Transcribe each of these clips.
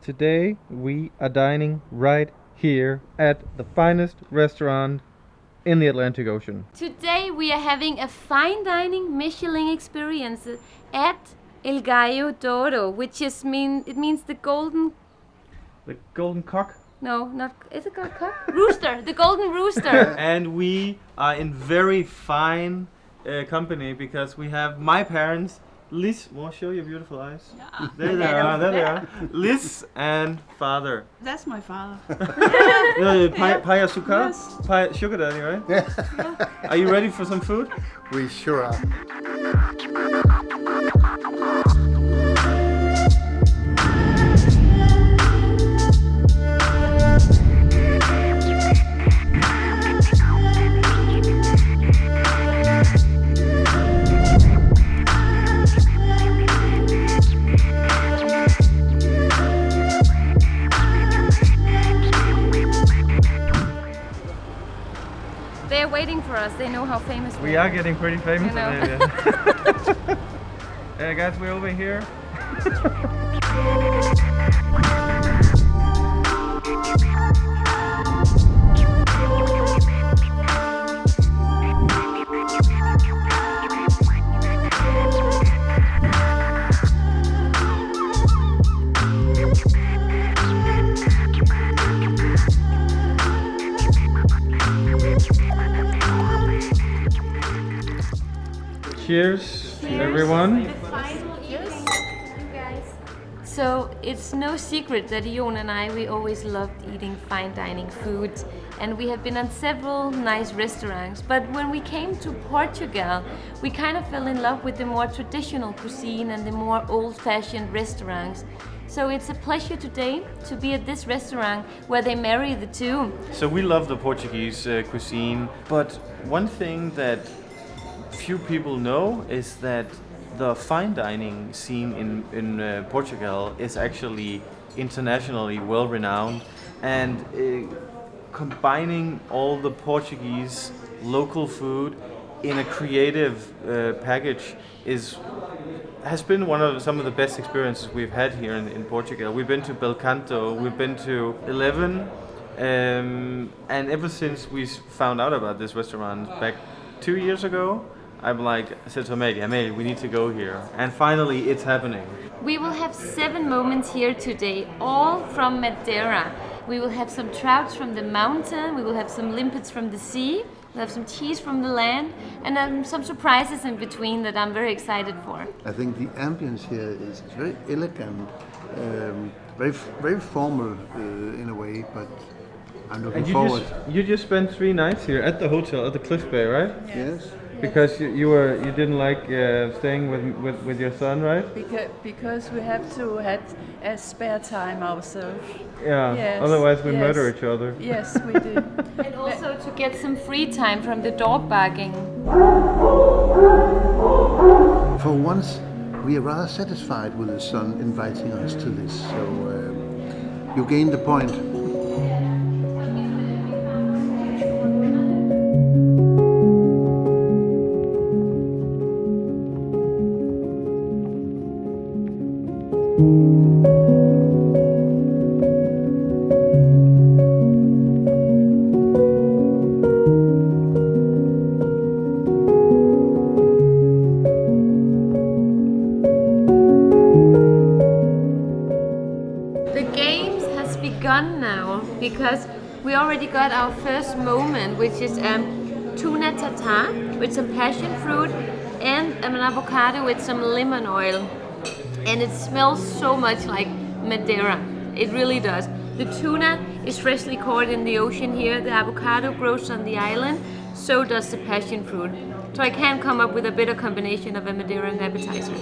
Today we are dining right here at the finest restaurant in the Atlantic Ocean. Today we are having a fine dining Michelin experience at El Gallo d'Oro, which means the golden. The Golden Cock. No, not. Is it called cock? Rooster, the golden rooster. And we are in very fine company because we have my parents, Liz. Want to show your beautiful eyes? Yeah. There they are. There they are. Liz and father. That's my father. Paya Suka? Yes. Paya Sugar Daddy, right? Yeah. Are you ready for some food? We sure are. They're waiting for us. They know how famous We are getting pretty famous. You know. Hey guys, we're over here. Cheers, everyone. So it's no secret that Jon and we always loved eating fine dining food, and we have been on several nice restaurants. But when we came to Portugal, we kind of fell in love with the more traditional cuisine and the more old-fashioned restaurants. So it's a pleasure today to be at this restaurant where they marry the two. So we love the Portuguese cuisine, but one thing that few people know is that the fine dining scene in Portugal is actually internationally well renowned, and combining all the Portuguese local food in a creative package has been some of the best experiences we've had here in Portugal. We've been to Belcanto, we've been to 11, and ever since we found out about this restaurant back 2 years ago, I said to Amelia, we need to go here. And finally, it's happening. We will have 7 moments here today, all from Madeira. We will have some trouts from the mountain, we will have some limpets from the sea, we'll have some cheese from the land, and some surprises in between that I'm very excited for. I think the ambience here is very elegant, very formal in a way, but I'm looking forward. You just spent 3 nights here at the hotel at the Cliff Bay, right? Yes. Because you didn't like staying with your son, right? Because we have to have a spare time ourselves. Yeah. Yes, Otherwise we yes. murder each other. Yes, we do. And also to get some free time from the dog barking. For once, we are rather satisfied with the son inviting us to this, so you gained the point. The games has begun now because we already got our first moment, which is tuna tartare with some passion fruit and an avocado with some lemon oil. And it smells so much like Madeira. It really does. The tuna is freshly caught in the ocean here. The avocado grows on the island. So does the passion fruit. So I can't come up with a better combination of a Madeiran appetizer.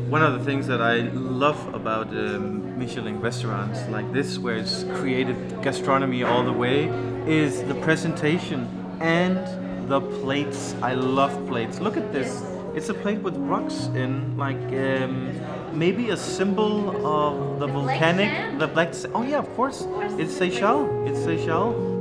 One of the things that I love about Michelin restaurants like this, where it's creative gastronomy all the way, is the presentation and the plates. I love plates. Look at this. It's a plate with rocks in, maybe a symbol of the volcanic, the black sand. Oh yeah, of course. It's Seychelles. It's Seychelles.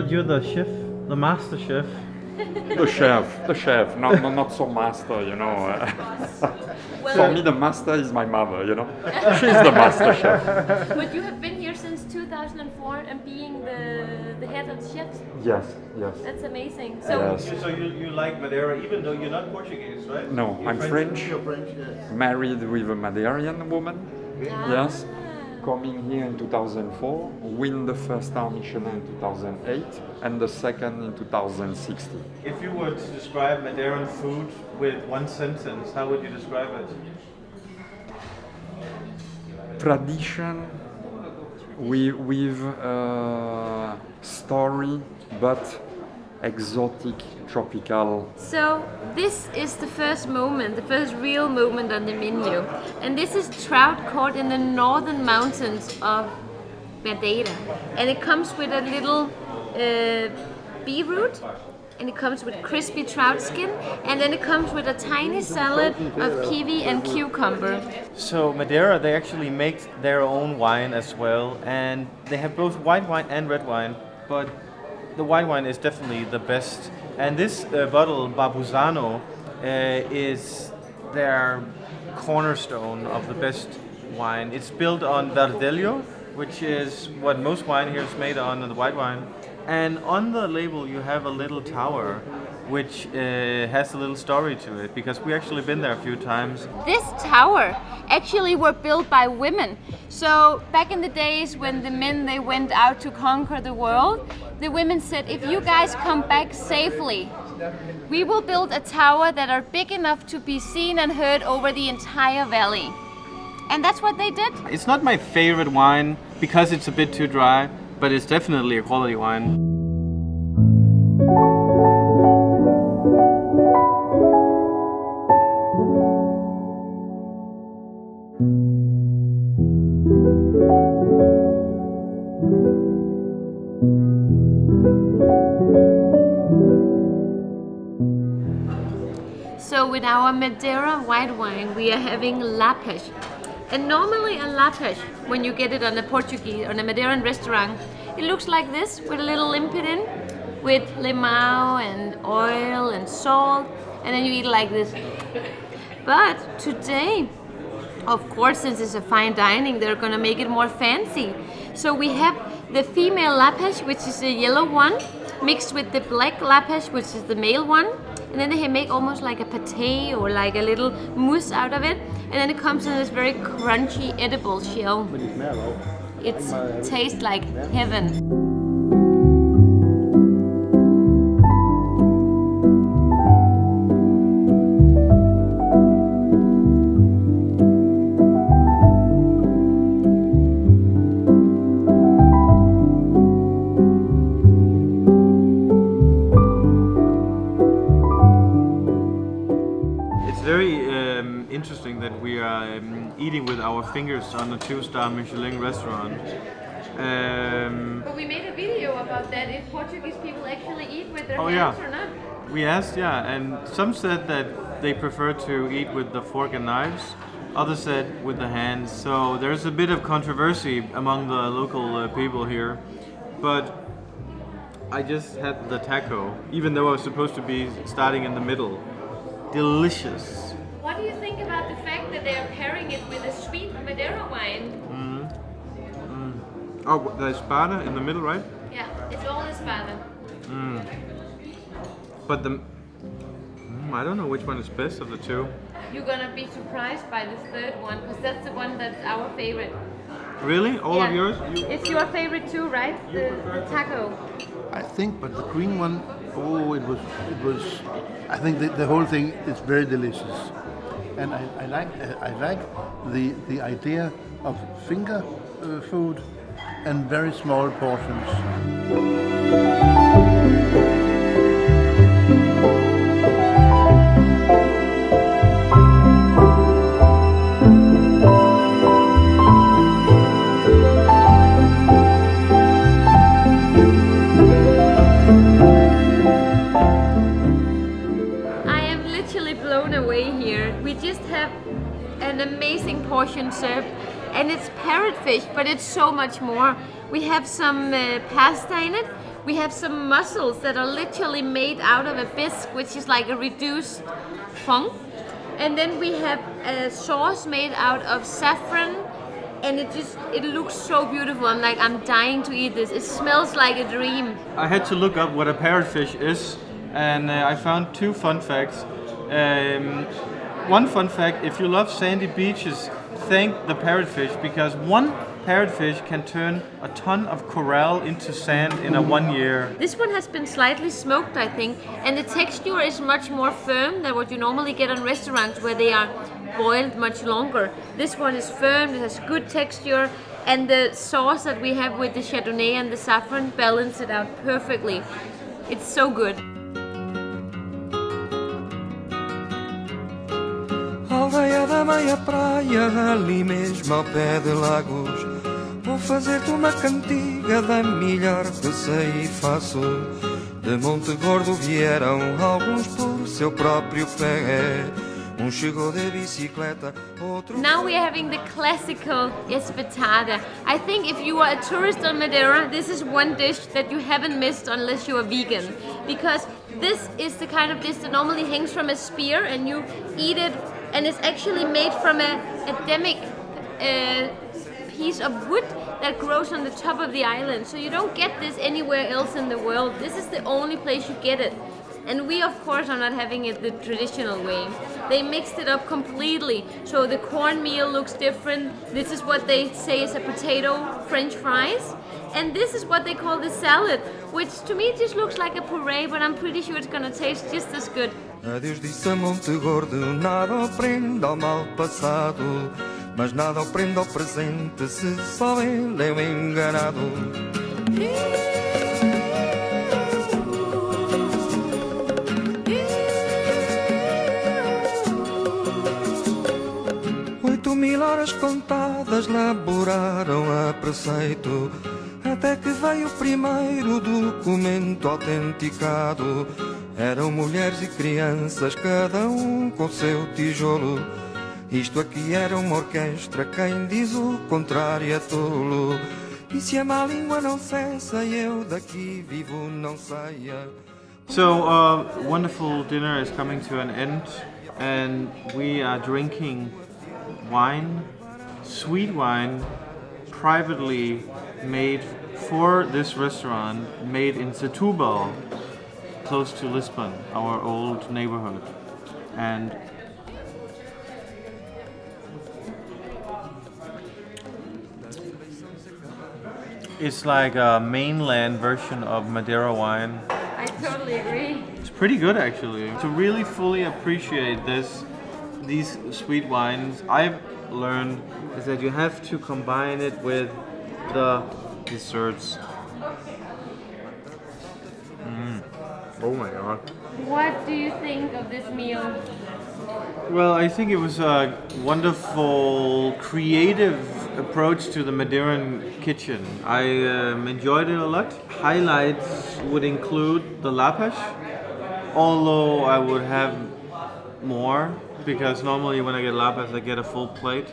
you're the chef, the master chef. The chef, not so master, you know. For me, the master is my mother, you know. She's the master chef. But you have been here since 2004 and being the head of the chefs. Yes. That's amazing. So Yes. So you like Madeira, even though you're not Portuguese, right? No, I'm French. You're French, yes. Married with a Madeiran woman. Yes. Coming here in 2004, win the first star Michelin in 2008 and the second in 2016. If you were to describe Madeiran food with one sentence, how would you describe it? Tradition with story, but exotic, tropical. So this is the first moment, the first real moment on the menu. And this is trout caught in the northern mountains of Madeira. And it comes with a little beetroot, and it comes with crispy trout skin, and then it comes with a tiny salad of kiwi and cucumber. So Madeira, they actually make their own wine as well, and they have both white wine and red wine, but the white wine is definitely the best. And this bottle, Babuzano, is their cornerstone of the best wine. It's built on Verdelho, which is what most wine here is made on, the white wine. And on the label you have a little tower, which has a little story to it, because we actually been there a few times. This tower actually were built by women. So back in the days when the men they went out to conquer the world, the women said, if you guys come back safely, we will build a tower that are big enough to be seen and heard over the entire valley. And that's what they did. It's not my favorite wine because it's a bit too dry, but it's definitely a quality wine. So with our Madeira white wine, we are having lapesh. And normally a lapesh, when you get it on a Portuguese, on a Madeiran restaurant, it looks like this, with a little limpet in, with limão and oil and salt, and then you eat it like this. But today, of course, since it's a fine dining, they're gonna make it more fancy. So we have the female lapesh, which is the yellow one, mixed with the black lapesh, which is the male one. And then they make almost like a pate or like a little mousse out of it. And then it comes in this very crunchy, edible shell. It tastes like heaven. Interesting that we are eating with our fingers on a 2-star Michelin restaurant. But we made a video about that, if Portuguese people actually eat with their hands or not. We asked, and some said that they prefer to eat with the fork and knives, others said with the hands. So there's a bit of controversy among the local people here. But I just had the taco, even though I was supposed to be starting in the middle. Delicious. What do you think about the fact that they are pairing it with a sweet Madeira wine? Oh, the espada in the middle, right? Yeah, it's all espada. But the... I don't know which one is best of the two. You're gonna be surprised by the third one, because that's the one that's our favorite. Really? All of yours? It's your favorite too, right? The taco. I think, but the green one, it was. I think the whole thing is very delicious, and I like the idea of finger food and very small portions. An amazing portion served, and it's parrotfish, but it's so much more. We have some pasta in it, We have some mussels that are literally made out of a bisque, which is like a reduced fung. And then we have a sauce made out of saffron, and it looks so beautiful. I'm dying to eat this. It smells like a dream. I had to look up what a parrotfish is, and I found 2 fun facts. One fun fact: if you love sandy beaches, thank the parrotfish, because one parrotfish can turn a ton of coral into sand in 1 year. This one has been slightly smoked, I think, and the texture is much more firm than what you normally get on restaurants where they are boiled much longer. This one is firm, it has good texture, and the sauce that we have with the Chardonnay and the saffron balance it out perfectly. It's so good. Aldeia da meia praia, ali mesmo ao pé de Lagos, vou fazer-te uma cantiga da melhor que sei e faço. De Monte Gordo vieram alguns por seu próprio pé. Chegou de bicicleta, outro... Now we are having the classical espetada. I think if you are a tourist on Madeira, this is one dish that you haven't missed unless you are vegan. Because this is the kind of dish that normally hangs from a spear and you eat it, and it's actually made from a demic piece of wood that grows on the top of the island. So you don't get this anywhere else in the world. This is the only place you get it. And we, of course, are not having it the traditional way. They mixed it up completely. So the cornmeal looks different. This is what they say is a potato French fries. And this is what they call the salad, which to me just looks like a puree, but I'm pretty sure it's gonna taste just as good. Adeus disse a Monte Gordo, nada aprende ao mal passado, mas nada aprende ao presente, se só ele é o enganado. Horas contadas laboraram a preceito, até que veio o primeiro documento autenticado. Eram mulheres e crianças, cada com seu tijolo. Isto aqui era uma orquestra, quem diz o contrário é tolo. E se a má língua não cessa, eu daqui vivo não saia. So, wonderful dinner is coming to an end, and we are drinking wine, sweet wine, privately made for this restaurant, made in Setúbal, close to Lisbon, our old neighborhood. And it's like a mainland version of Madeira wine. I totally agree. It's pretty good, actually. To really fully appreciate these sweet wines, I've learned is that you have to combine it with the desserts. Oh my god. What do you think of this meal? Well, I think it was a wonderful, creative approach to the Madeiran kitchen. I enjoyed it a lot. Highlights would include the lapas, although I would have more, because normally when I get lapas I get a full plate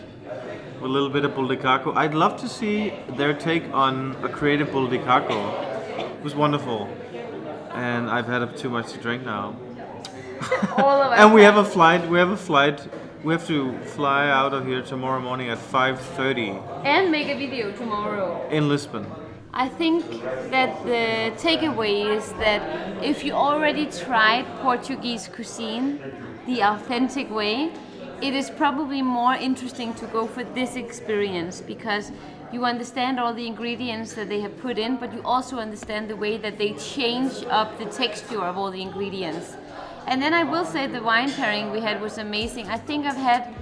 with a little bit of buldicaco. I'd love to see their take on a creative buldicaco. It was wonderful, and I've had too much to drink now. All of us. And we have a flight. We have to fly out of here tomorrow morning at 5:30 And make a video tomorrow. in Lisbon. I think that the takeaway is that if you already tried Portuguese cuisine the authentic way, it is probably more interesting to go for this experience, because you understand all the ingredients that they have put in, but you also understand the way that they change up the texture of all the ingredients. And then I will say the wine pairing we had was amazing. I think I've had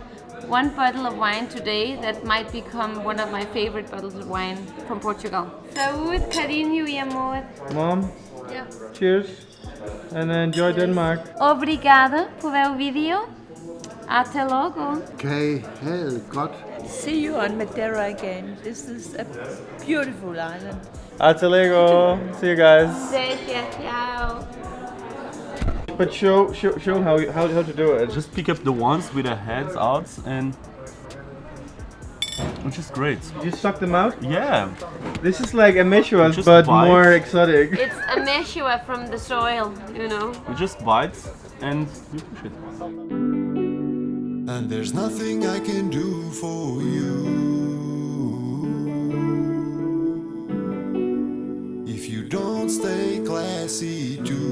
one bottle of wine today that might become one of my favorite bottles of wine from Portugal. Saúde, carinho e amor. Mom, Yeah. cheers, and enjoy Denmark. Obrigada por ver o vídeo. Até logo. Okay, hey, God. See you on Madeira again. This is a beautiful island. Até logo. See you guys. Beijo, tchau. But show how to do it. Just pick up the ones with the heads out and which is great. You suck them out? Yeah. This is like a Michelin, Just but bite. more exotic. It's a meshua from the soil, you know. You just bite and you push it. And there's nothing I can do for you if you don't stay classy too.